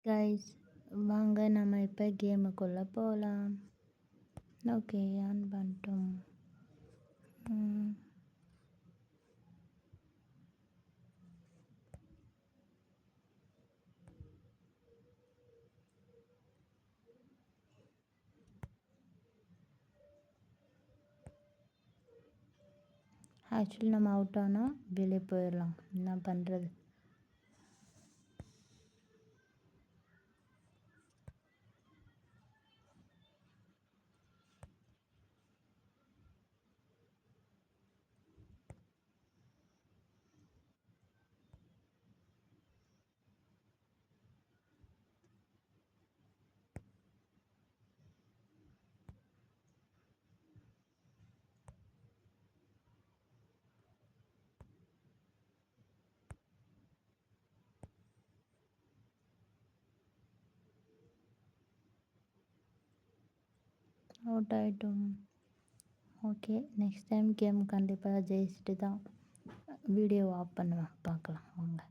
Guys, வாங்க நம்ம இப்போ கேமுக்குள்ளே போகலாம். ஓகே, ஆன் பண்ணிட்டோம். ஆக்சுவலி நம்ம அவுட் ஆனால் வெளியே போயிடலாம். என்ன பண்ணுறது? அவுட் ஆகிட்டோம். ஓகே, நெக்ஸ்ட் டைம் கேம் கண்டிப்பாக ஜெயிச்சுட்டு தான் வீடியோ ஆஃப் பண்ணுவேன். பார்க்கலாம் வாங்க.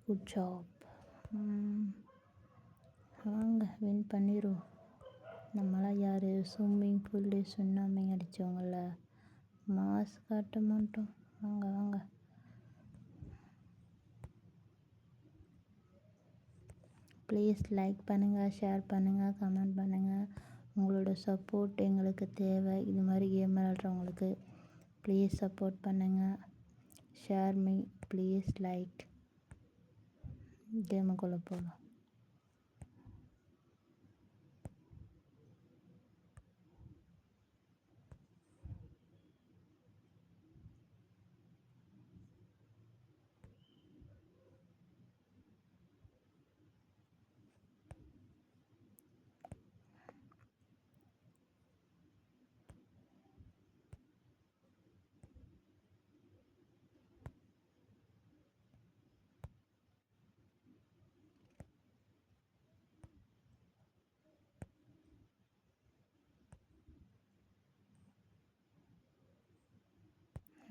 Good job. வாங்க வின் பண்ணிடுவோம். நம்மளாம் யார் ஸ்விம்மிங் பூல்லே சுண்ணாமி அடித்தவங்கள மாஸ் காட்ட மாட்டோம். வாங்க வாங்க. ப்ளீஸ் லைக் பண்ணுங்கள், ஷேர் பண்ணுங்கள், கமெண்ட் பண்ணுங்கள். உங்களோட சப்போர்ட் எங்களுக்கு தேவை. இது மாதிரி கேம் விளையாடுறவங்களுக்கு ப்ளீஸ் சப்போர்ட் பண்ணுங்கள். Share me please. லைக். கேமுக்குள்ளே போகலாம்.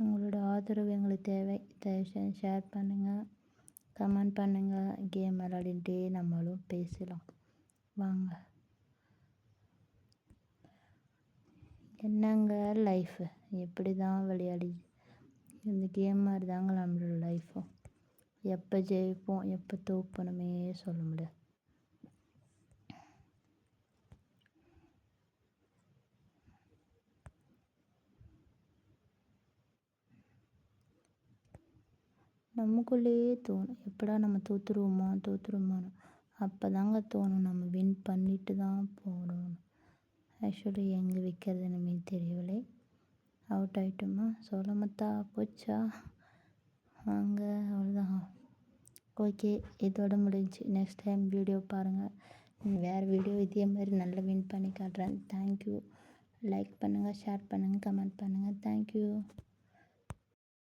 உங்களோட ஆதரவு எங்களுக்கு தேவை. தயவுசெய்து ஷேர் பண்ணுங்கள், கமெண்ட் பண்ணுங்கள். கேம் விளையாடிட்டே நம்மளும் பேசலாம். வாங்க. என்னங்க லைஃபு எப்படி தான் விளையாடி இந்த கேம் மாதிரி தாங்க நம்மளோட லைஃப்பும். எப்போ ஜெயிப்போம் எப்போ தோப்பணுமே சொல்ல முடியாது. நமக்குள்ளேயே தோணும், எப்படா நம்ம தோற்றுருவோமான்னு. அப்போ தாங்க தோணும் நம்ம வின் பண்ணிட்டு தான் போகணும். ஆக்சுவலி எங்கே வைக்கிறது இனிமே தெரியவில்லை. அவுட் ஆகிட்டோமா? சோளமத்தா போச்சா? வாங்க, அவ்வளோதான். ஓகே, இதோட முடிஞ்சு. நெக்ஸ்ட் டைம் வீடியோ பாருங்கள். வேறு வீடியோ இதே மாதிரி நல்லா வின் பண்ணி காட்டுறேன். தேங்க்யூ. லைக் பண்ணுங்கள், ஷேர் பண்ணுங்கள், கமெண்ட் பண்ணுங்கள். தேங்க்யூ.